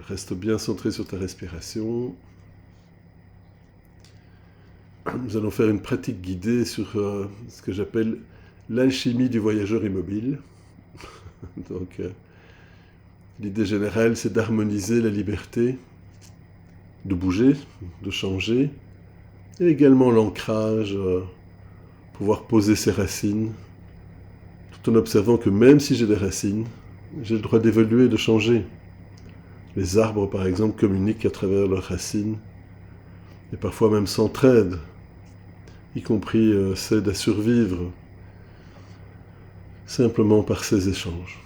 Reste bien centré sur ta respiration. Nous allons faire une pratique guidée sur ce que j'appelle l'alchimie du voyageur immobile. Donc, l'idée générale, c'est d'harmoniser la liberté, de bouger, de changer, et également l'ancrage, pouvoir poser ses racines, tout en observant que même si j'ai des racines, j'ai le droit d'évoluer et de changer. Les arbres, par exemple, communiquent à travers leurs racines, et parfois même s'entraident, y compris s'aident à survivre, simplement par ces échanges.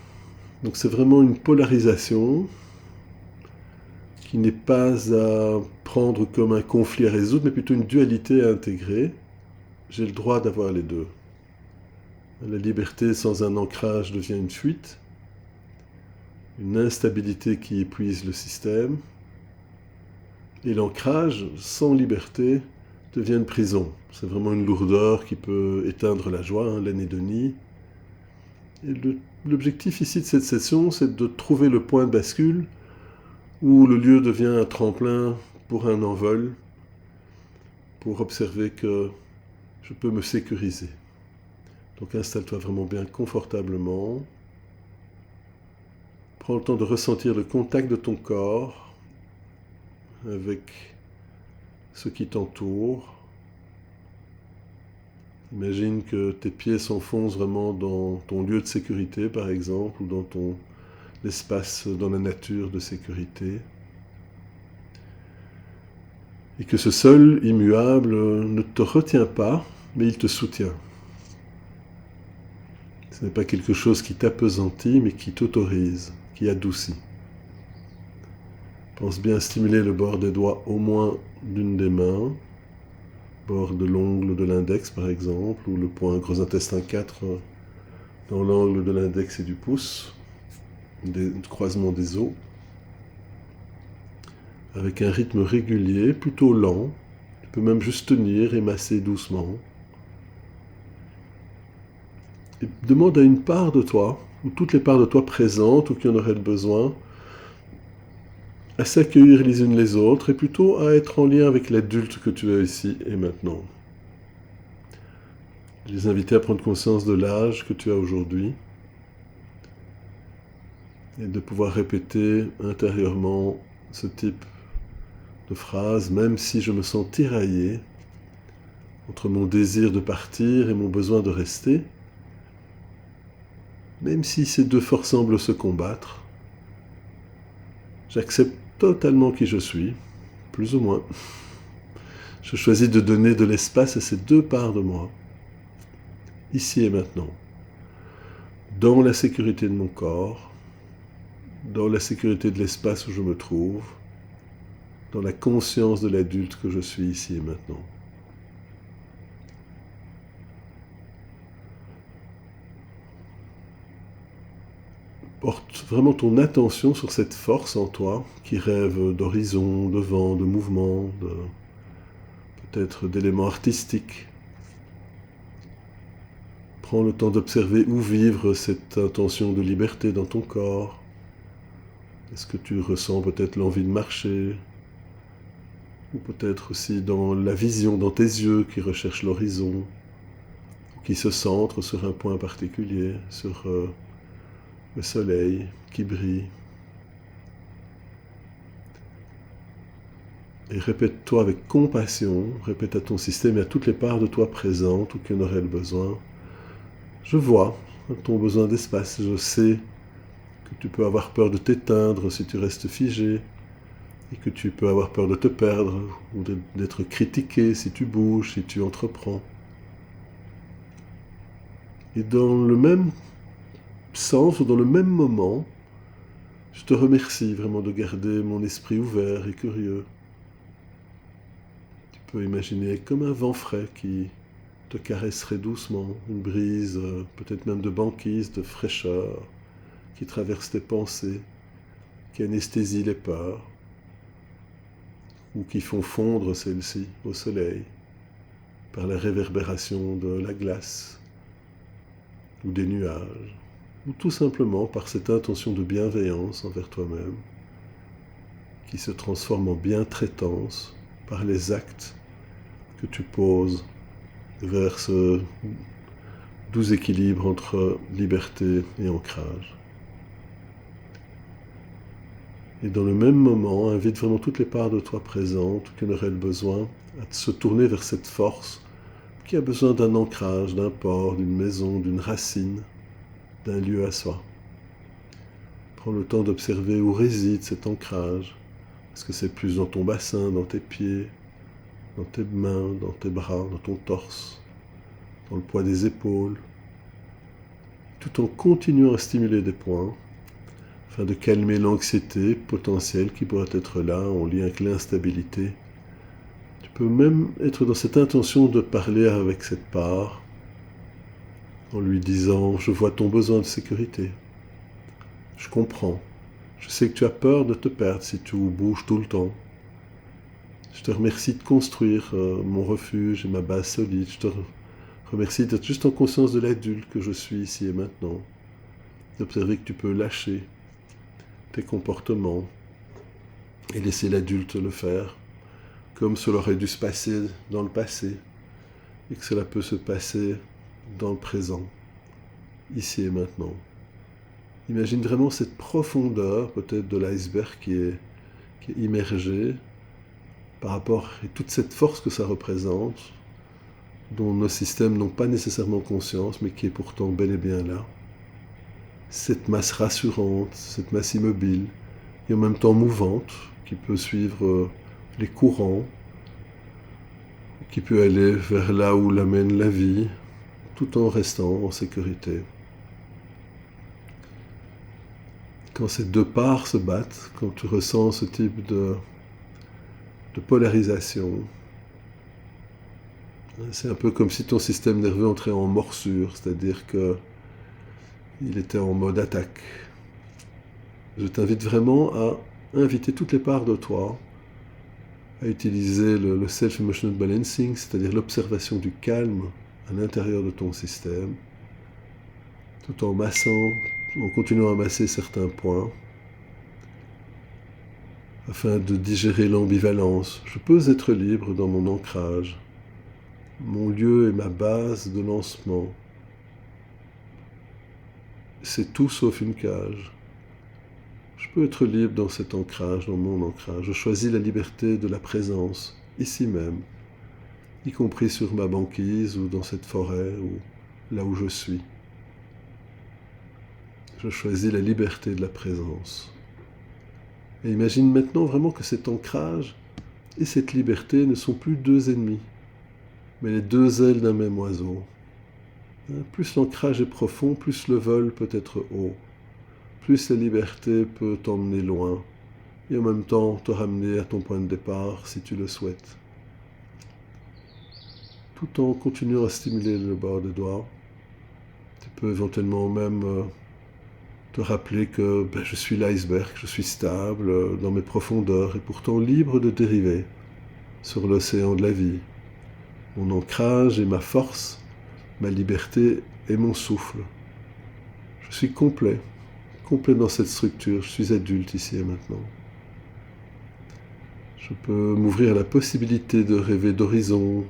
Donc c'est vraiment une polarisation qui n'est pas à prendre comme un conflit à résoudre, mais plutôt une dualité à intégrer. J'ai le droit d'avoir les deux. La liberté sans un ancrage devient une fuite, une instabilité qui épuise le système, et l'ancrage sans liberté devient une prison. C'est vraiment une lourdeur qui peut éteindre la joie, l'anédonie. Et l'objectif ici de cette session, c'est de trouver le point de bascule où le lieu devient un tremplin pour un envol, pour observer que je peux me sécuriser. Donc installe-toi vraiment bien confortablement. Prends le temps de ressentir le contact de ton corps avec ce qui t'entoure. Imagine que tes pieds s'enfoncent vraiment dans ton lieu de sécurité, par exemple, ou dans ton espace dans la nature de sécurité. Et que ce sol immuable ne te retient pas, mais il te soutient. Ce n'est pas quelque chose qui t'appesantit, mais qui t'autorise, qui adoucit. Pense bien à stimuler le bord des doigts au moins d'une des mains, bord de l'ongle de l'index par exemple, ou le point gros intestin 4 dans l'angle de l'index et du pouce, du croisement des os, avec un rythme régulier, plutôt lent. Tu peux même juste tenir et masser doucement. Et demande à une part de toi, ou toutes les parts de toi présentes ou qui en auraient besoin, à s'accueillir les unes les autres et plutôt à être en lien avec l'adulte que tu es ici et maintenant. Je les inviter à prendre conscience de l'âge que tu as aujourd'hui et de pouvoir répéter intérieurement ce type de phrase, même si je me sens tiraillé entre mon désir de partir et mon besoin de rester, même si ces deux forces semblent se combattre, j'accepte totalement qui je suis, plus ou moins. Je choisis de donner de l'espace à ces deux parts de moi, ici et maintenant, dans la sécurité de mon corps, dans la sécurité de l'espace où je me trouve, dans la conscience de l'adulte que je suis ici et maintenant. Porte vraiment ton attention sur cette force en toi qui rêve d'horizon, de vent, de mouvement, peut-être d'éléments artistiques. Prends le temps d'observer où vivre cette intention de liberté dans ton corps. Est-ce que tu ressens peut-être l'envie de marcher? Ou peut-être aussi dans la vision, dans tes yeux qui recherchent l'horizon, qui se centrent sur un point particulier, sur le soleil qui brille. Et répète-toi avec compassion, répète à ton système et à toutes les parts de toi présentes ou qui en auraient le besoin. Je vois ton besoin d'espace, je sais que tu peux avoir peur de t'éteindre si tu restes figé, et que tu peux avoir peur de te perdre ou d'être critiqué si tu bouges, si tu entreprends. Et dans le même sens ou dans le même moment, je te remercie vraiment de garder mon esprit ouvert et curieux. Tu peux imaginer comme un vent frais qui te caresserait doucement, une brise, peut-être même de banquise, de fraîcheur, qui traverse tes pensées, qui anesthésie les peurs, ou qui font fondre celles-ci au soleil par la réverbération de la glace ou des nuages, ou tout simplement par cette intention de bienveillance envers toi-même, qui se transforme en bientraitance par les actes que tu poses vers ce doux équilibre entre liberté et ancrage. Et dans le même moment, invite vraiment toutes les parts de toi présentes qui en auraient le besoin à se tourner vers cette force qui a besoin d'un ancrage, d'un port, d'une maison, d'une racine, d'un lieu à soi. Prends le temps d'observer où réside cet ancrage. Est-ce que c'est plus dans ton bassin, dans tes pieds, dans tes mains, dans tes bras, dans ton torse, dans le poids des épaules, tout en continuant à stimuler des points, afin de calmer l'anxiété potentielle qui pourrait être là en lien avec l'instabilité. Tu peux même être dans cette intention de parler avec cette part, en lui disant « Je vois ton besoin de sécurité. Je comprends. Je sais que tu as peur de te perdre si tu bouges tout le temps. Je te remercie de construire mon refuge et ma base solide. Je te remercie d'être juste en conscience de l'adulte que je suis ici et maintenant. D'observer que tu peux lâcher tes comportements et laisser l'adulte le faire, comme cela aurait dû se passer dans le passé, et que cela peut se passer dans le présent, ici et maintenant. Imagine vraiment cette profondeur, peut-être de l'iceberg qui est immergée par rapport à toute cette force que ça représente, dont nos systèmes n'ont pas nécessairement conscience, mais qui est pourtant bel et bien là. Cette masse rassurante, cette masse immobile, et en même temps mouvante, qui peut suivre les courants, qui peut aller vers là où l'amène la vie, tout en restant en sécurité. Quand ces deux parts se battent, quand tu ressens ce type de polarisation, c'est un peu comme si ton système nerveux entrait en morsure, c'est-à-dire qu'il était en mode attaque. Je t'invite vraiment à inviter toutes les parts de toi à utiliser le Self-Emotional Balancing, c'est-à-dire l'observation du calme à l'intérieur de ton système, tout en massant, en continuant à masser certains points, afin de digérer l'ambivalence. Je peux être libre dans mon ancrage. Mon lieu est ma base de lancement. C'est tout sauf une cage. Je peux être libre dans cet ancrage, dans mon ancrage. Je choisis la liberté de la présence, ici même, y compris sur ma banquise ou dans cette forêt ou là où je suis. Je choisis la liberté de la présence. Et imagine maintenant vraiment que cet ancrage et cette liberté ne sont plus deux ennemis, mais les deux ailes d'un même oiseau. Plus l'ancrage est profond, plus le vol peut être haut. Plus la liberté peut t'emmener loin, et en même temps te ramener à ton point de départ si tu le souhaites. Tout en continuant à stimuler le bord des doigts, tu peux éventuellement même te rappeler que je suis l'iceberg, je suis stable dans mes profondeurs et pourtant libre de dériver sur l'océan de la vie. Mon ancrage est ma force, ma liberté est mon souffle. Je suis complet dans cette structure, je suis adulte ici et maintenant. Je peux m'ouvrir à la possibilité de rêver d'horizons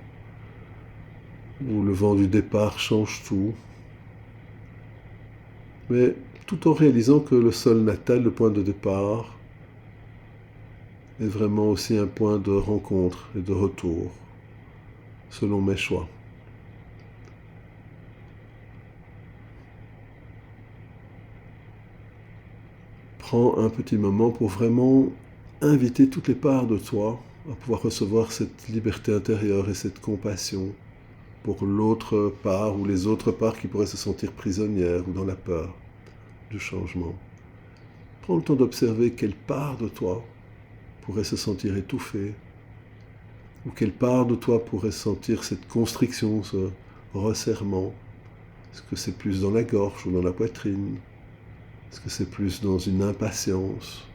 où le vent du départ change tout, mais tout en réalisant que le sol natal, le point de départ, est vraiment aussi un point de rencontre et de retour, selon mes choix. Prends un petit moment pour vraiment inviter toutes les parts de toi à pouvoir recevoir cette liberté intérieure et cette compassion pour l'autre part ou les autres parts qui pourraient se sentir prisonnières ou dans la peur du changement. Prends le temps d'observer quelle part de toi pourrait se sentir étouffée ou quelle part de toi pourrait sentir cette constriction, ce resserrement. Est-ce que c'est plus dans la gorge ou dans la poitrine? Est-ce que c'est plus dans une impatience?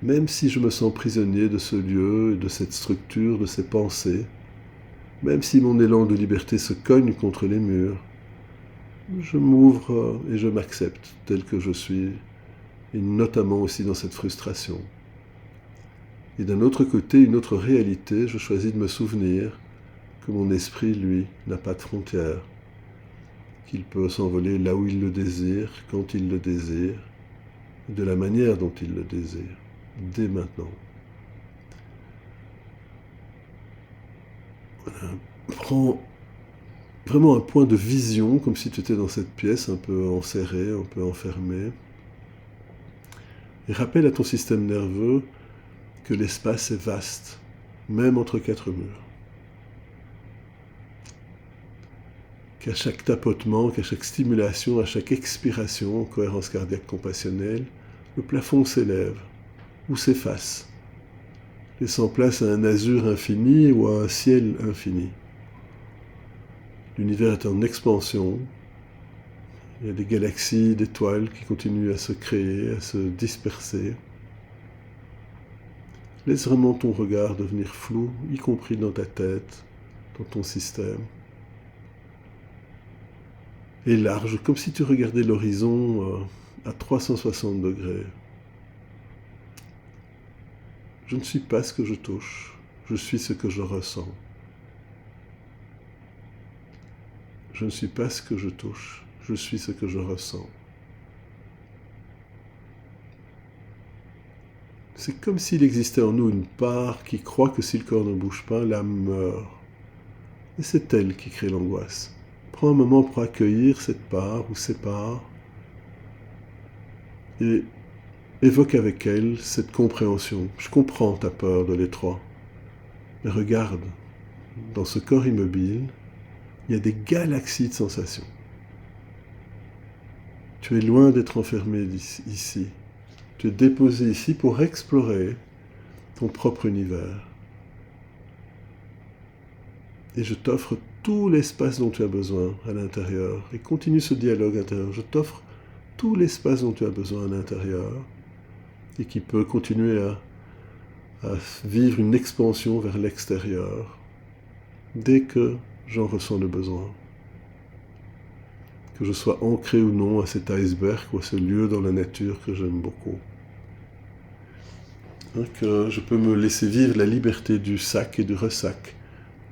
Même si je me sens prisonnier de ce lieu, de cette structure, de ces pensées, même si mon élan de liberté se cogne contre les murs, je m'ouvre et je m'accepte tel que je suis, et notamment aussi dans cette frustration. Et d'un autre côté, une autre réalité, je choisis de me souvenir que mon esprit, lui, n'a pas de frontières, qu'il peut s'envoler là où il le désire, quand il le désire, de la manière dont il le désire, dès maintenant. Voilà. Prends vraiment un point de vision, comme si tu étais dans cette pièce, un peu enserrée, un peu enfermée. Et rappelle à ton système nerveux que l'espace est vaste, même entre quatre murs. Qu'à chaque tapotement, qu'à chaque stimulation, à chaque expiration en cohérence cardiaque compassionnelle, le plafond s'élève ou s'efface, laissant place à un azur infini ou à un ciel infini. L'univers est en expansion. Il y a des galaxies d'étoiles qui continuent à se créer, à se disperser. Laisse vraiment ton regard devenir flou, y compris dans ta tête, dans ton système. Et large, comme si tu regardais l'horizon à 360 degrés. Je ne suis pas ce que je touche, je suis ce que je ressens. Je ne suis pas ce que je touche, je suis ce que je ressens. C'est comme s'il existait en nous une part qui croit que si le corps ne bouge pas, l'âme meurt. Et c'est elle qui crée l'angoisse. Prends un moment pour accueillir cette part ou ces parts et évoque avec elle cette compréhension. Je comprends ta peur de l'étroit. Mais regarde, dans ce corps immobile, il y a des galaxies de sensations. Tu es loin d'être enfermé ici. Tu es déposé ici pour explorer ton propre univers. Et je t'offre tout l'espace dont tu as besoin à l'intérieur. Et continue ce dialogue intérieur. Je t'offre tout l'espace dont tu as besoin à l'intérieur et qui peut continuer à vivre une expansion vers l'extérieur dès que j'en ressens le besoin. Que je sois ancré ou non à cet iceberg ou à ce lieu dans la nature que j'aime beaucoup. Que je peux me laisser vivre la liberté du sac et du ressac,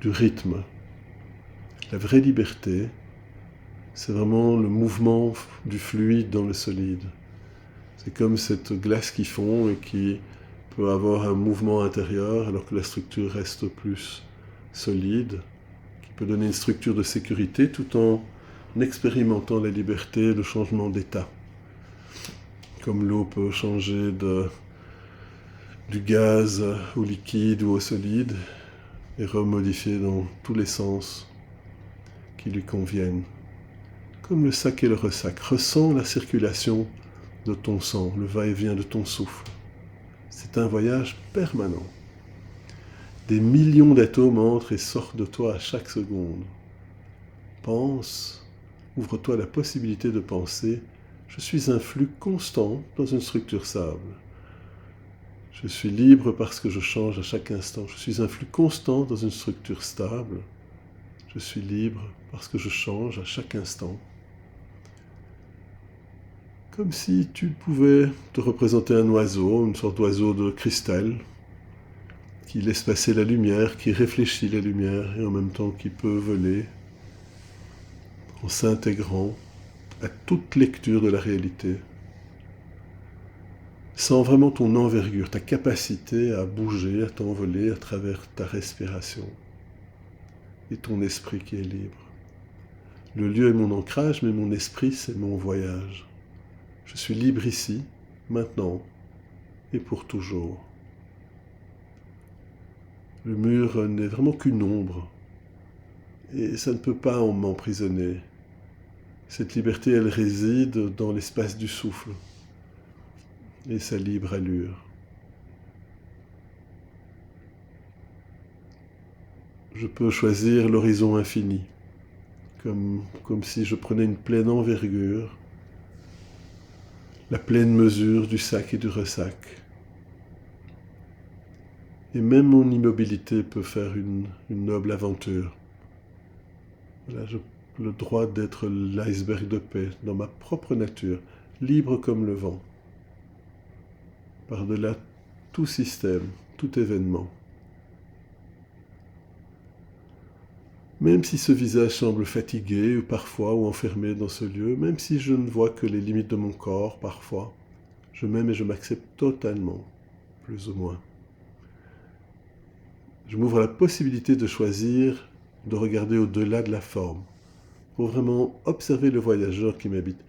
du rythme. La vraie liberté, c'est vraiment le mouvement du fluide dans le solide. C'est comme cette glace qui fond et qui peut avoir un mouvement intérieur alors que la structure reste plus solide, qui peut donner une structure de sécurité tout en expérimentant la liberté, le changement d'état. Comme l'eau peut changer du gaz au liquide ou au solide et remodifier dans tous les sens qui lui conviennent. Comme le sac et le ressac, ressens la circulation de ton sang, le va-et-vient de ton souffle. C'est un voyage permanent. Des millions d'atomes entrent et sortent de toi à chaque seconde. Pense, ouvre-toi la possibilité de penser « Je suis un flux constant dans une structure stable. Je suis libre parce que je change à chaque instant. Je suis un flux constant dans une structure stable. Je suis libre parce que je change à chaque instant. » Comme si tu pouvais te représenter un oiseau, une sorte d'oiseau de cristal, qui laisse passer la lumière, qui réfléchit la lumière et en même temps qui peut voler en s'intégrant à toute lecture de la réalité. Sens vraiment ton envergure, ta capacité à bouger, à t'envoler à travers ta respiration et ton esprit qui est libre. Le lieu est mon ancrage, mais mon esprit, c'est mon voyage. Je suis libre ici, maintenant et pour toujours. Le mur n'est vraiment qu'une ombre et ça ne peut pas m'emprisonner. Cette liberté, elle réside dans l'espace du souffle et sa libre allure. Je peux choisir l'horizon infini, comme si je prenais une pleine envergure, la pleine mesure du sac et du ressac. Et même mon immobilité peut faire une noble aventure. Voilà, j'ai le droit d'être l'iceberg de paix dans ma propre nature, libre comme le vent, par-delà tout système, tout événement. Même si ce visage semble fatigué ou parfois ou enfermé dans ce lieu, même si je ne vois que les limites de mon corps parfois, je m'aime et je m'accepte totalement, plus ou moins. Je m'ouvre à la possibilité de choisir de regarder au-delà de la forme, pour vraiment observer le voyageur qui m'habite,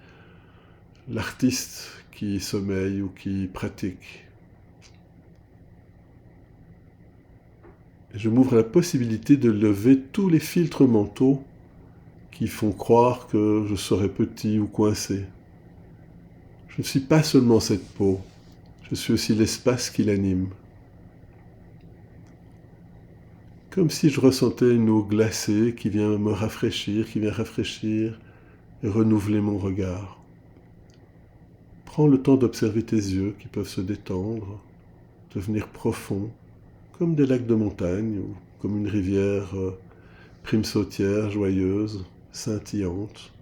l'artiste qui sommeille ou qui pratique. Et je m'ouvre à la possibilité de lever tous les filtres mentaux qui font croire que je serais petit ou coincé. Je ne suis pas seulement cette peau, je suis aussi l'espace qui l'anime. Comme si je ressentais une eau glacée qui vient me rafraîchir, qui vient rafraîchir et renouveler mon regard. Prends le temps d'observer tes yeux qui peuvent se détendre, devenir profonds, comme des lacs de montagne ou comme une rivière prime-sautière, joyeuse, scintillante,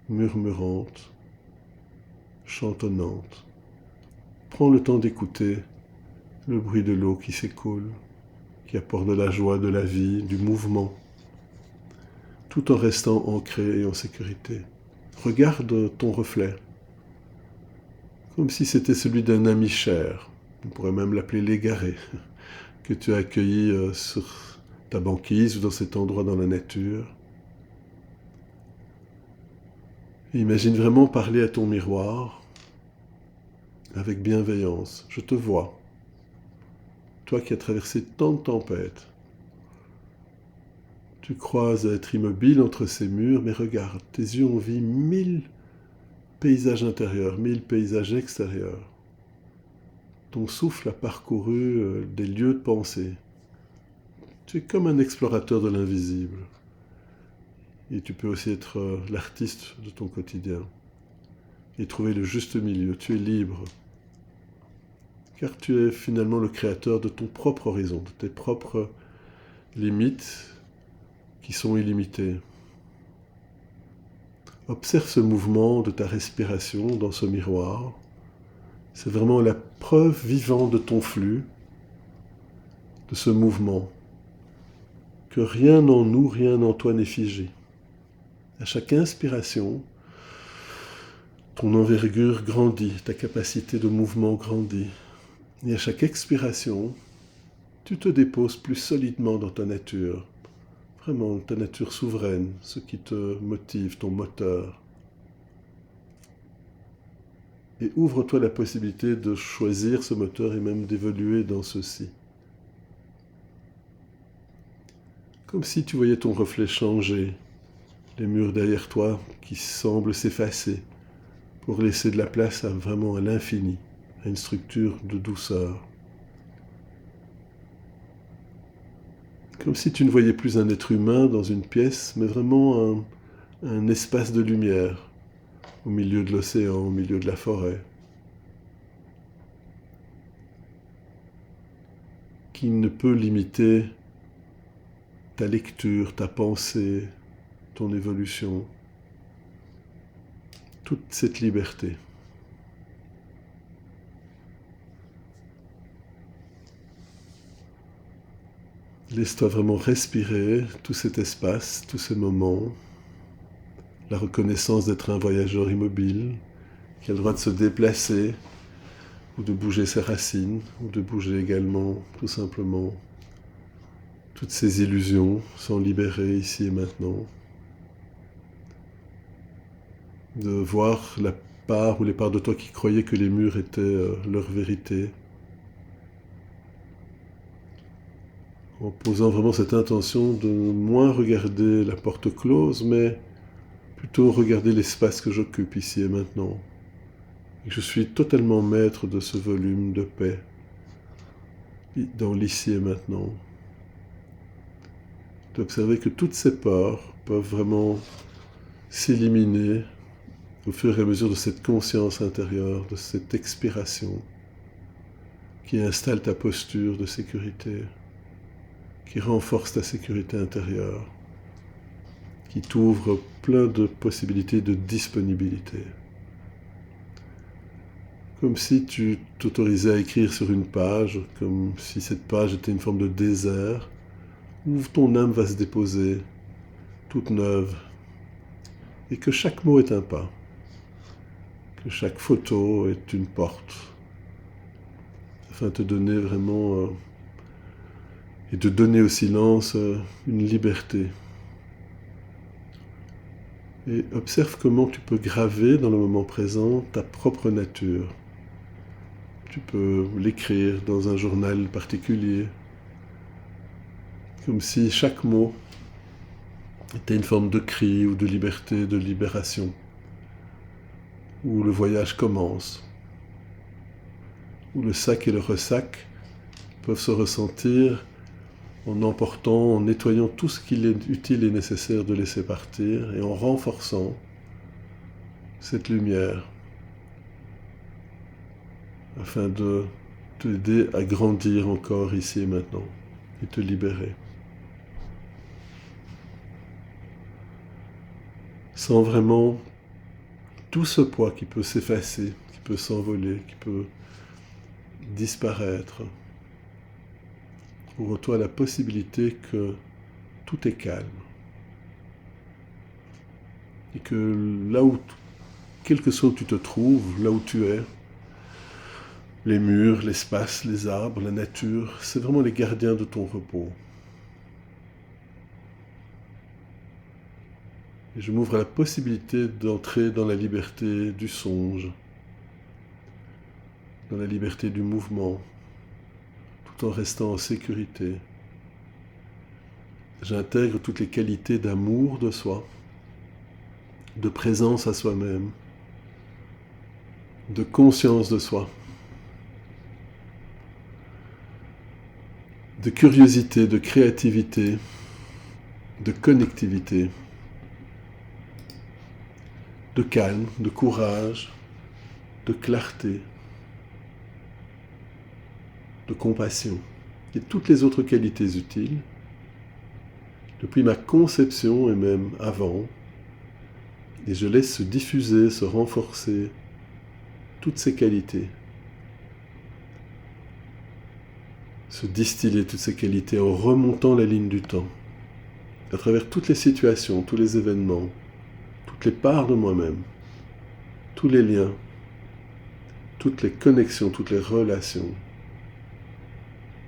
murmurante, chantonnante. Prends le temps d'écouter le bruit de l'eau qui s'écoule, qui apporte de la joie, de la vie, du mouvement, tout en restant ancré et en sécurité. Regarde ton reflet, comme si c'était celui d'un ami cher, on pourrait même l'appeler l'égaré, que tu as accueilli sur ta banquise ou dans cet endroit dans la nature. Et imagine vraiment parler à ton miroir avec bienveillance. Je te vois, toi qui as traversé tant de tempêtes. Tu crois être immobile entre ces murs, mais regarde, tes yeux ont vu 1000 paysages intérieurs, 1000 paysages extérieurs. Ton souffle a parcouru des lieux de pensée. Tu es comme un explorateur de l'invisible. Et tu peux aussi être l'artiste de ton quotidien et trouver le juste milieu. Tu es libre, car tu es finalement le créateur de ton propre horizon, de tes propres limites qui sont illimitées. Observe ce mouvement de ta respiration dans ce miroir. C'est vraiment la preuve vivante de ton flux, de ce mouvement, que rien en nous, rien en toi n'est figé. À chaque inspiration, ton envergure grandit, ta capacité de mouvement grandit. Et à chaque expiration, tu te déposes plus solidement dans ta nature, vraiment ta nature souveraine, ce qui te motive, ton moteur. Et ouvre-toi la possibilité de choisir ce moteur et même d'évoluer dans ceci. Comme si tu voyais ton reflet changer, les murs derrière toi qui semblent s'effacer pour laisser de la place vraiment à l'infini, à une structure de douceur. Comme si tu ne voyais plus un être humain dans une pièce, mais vraiment un espace de lumière au milieu de l'océan, au milieu de la forêt, qui ne peut limiter ta lecture, ta pensée, ton évolution, toute cette liberté. Laisse-toi vraiment respirer tout cet espace, tous ces moments, la reconnaissance d'être un voyageur immobile, qui a le droit de se déplacer, ou de bouger ses racines, ou de bouger également, tout simplement, toutes ces illusions sont libérées ici et maintenant. De voir la part ou les parts de toi qui croyaient que les murs étaient leur vérité. En posant vraiment cette intention de moins regarder la porte close, mais plutôt regarder l'espace que j'occupe ici et maintenant. Et je suis totalement maître de ce volume de paix dans l'ici et maintenant. D'observer que toutes ces peurs peuvent vraiment s'éliminer au fur et à mesure de cette conscience intérieure, de cette expiration qui installe ta posture de sécurité, qui renforce ta sécurité intérieure, qui t'ouvre plein de possibilités de disponibilité. Comme si tu t'autorisais à écrire sur une page, comme si cette page était une forme de désert, où ton âme va se déposer, toute neuve, et que chaque mot est un pas, que chaque photo est une porte, afin de te donner vraiment, et de donner au silence une liberté. Et observe comment tu peux graver dans le moment présent ta propre nature. Tu peux l'écrire dans un journal particulier, comme si chaque mot était une forme de cri ou de liberté, de libération, où le voyage commence, où le sac et le ressac peuvent se ressentir en emportant, en nettoyant tout ce qu'il est utile et nécessaire de laisser partir et en renforçant cette lumière afin de t'aider à grandir encore ici et maintenant et te libérer. Sans vraiment tout ce poids qui peut s'effacer, qui peut s'envoler, qui peut disparaître. Ouvre-toi la possibilité que tout est calme. Et que là où, quel que soit où tu te trouves, là où tu es, les murs, l'espace, les arbres, la nature, c'est vraiment les gardiens de ton repos. Et je m'ouvre à la possibilité d'entrer dans la liberté du songe, dans la liberté du mouvement, tout en restant en sécurité. J'intègre toutes les qualités d'amour de soi, de présence à soi-même, de conscience de soi, de curiosité, de créativité, de connectivité, de calme, de courage, de clarté, de compassion et toutes les autres qualités utiles, depuis ma conception et même avant, et je laisse se diffuser, se renforcer toutes ces qualités, se distiller toutes ces qualités en remontant la ligne du temps, à travers toutes les situations, tous les événements, toutes les parts de moi-même, tous les liens, toutes les connexions, toutes les relations,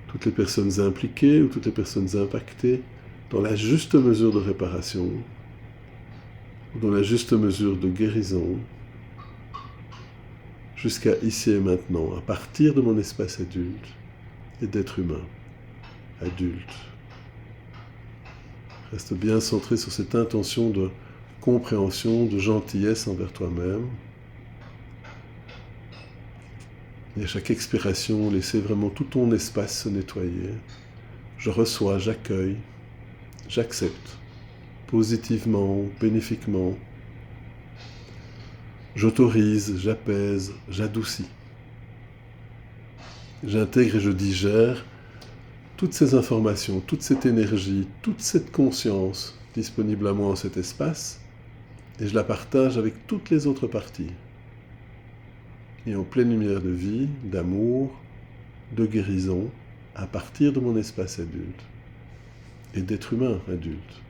toutes les personnes impliquées ou toutes les personnes impactées, dans la juste mesure de réparation, dans la juste mesure de guérison, jusqu'à ici et maintenant, à partir de mon espace adulte et d'être humain, adulte. Reste bien centré sur cette intention de compréhension, de gentillesse envers toi-même. Et à chaque expiration, laissez vraiment tout ton espace se nettoyer. Je reçois, j'accueille, j'accepte, positivement, bénéfiquement. J'autorise, j'apaise, j'adoucis. J'intègre et je digère toutes ces informations, toute cette énergie, toute cette conscience disponible à moi en cet espace, et je la partage avec toutes les autres parties. Et en pleine lumière de vie, d'amour, de guérison, à partir de mon espace adulte et d'être humain adulte.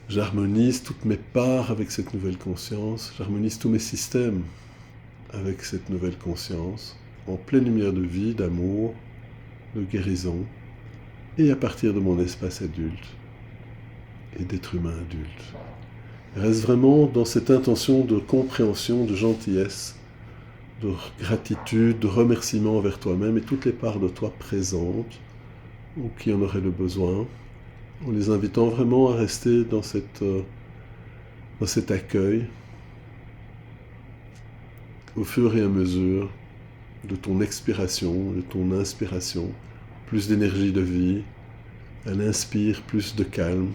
J'harmonise toutes mes parts avec cette nouvelle conscience, j'harmonise tous mes systèmes avec cette nouvelle conscience, en pleine lumière de vie, d'amour, de guérison, et à partir de mon espace adulte et d'être humain adulte. Reste vraiment dans cette intention de compréhension, de gentillesse, de gratitude, de remerciement envers toi-même et toutes les parts de toi présentes ou qui en auraient le besoin, en les invitant vraiment à rester dans cet accueil au fur et à mesure de ton expiration, de ton inspiration, plus d'énergie de vie, elle inspire plus de calme,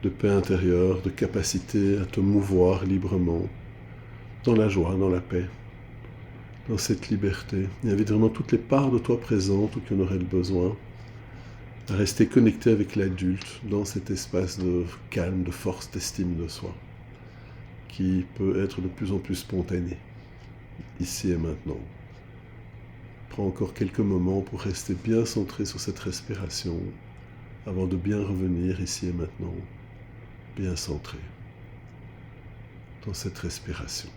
de paix intérieure, de capacité à te mouvoir librement, dans la joie, dans la paix, dans cette liberté. Et invite vraiment toutes les parts de toi présentes ou qui en auraient le besoin à rester connecté avec l'adulte dans cet espace de calme, de force, d'estime de soi. qui peut être de plus en plus spontanée, ici et maintenant. Prends encore quelques moments pour rester bien centré sur cette respiration avant de bien revenir ici et maintenant, bien centré dans cette respiration.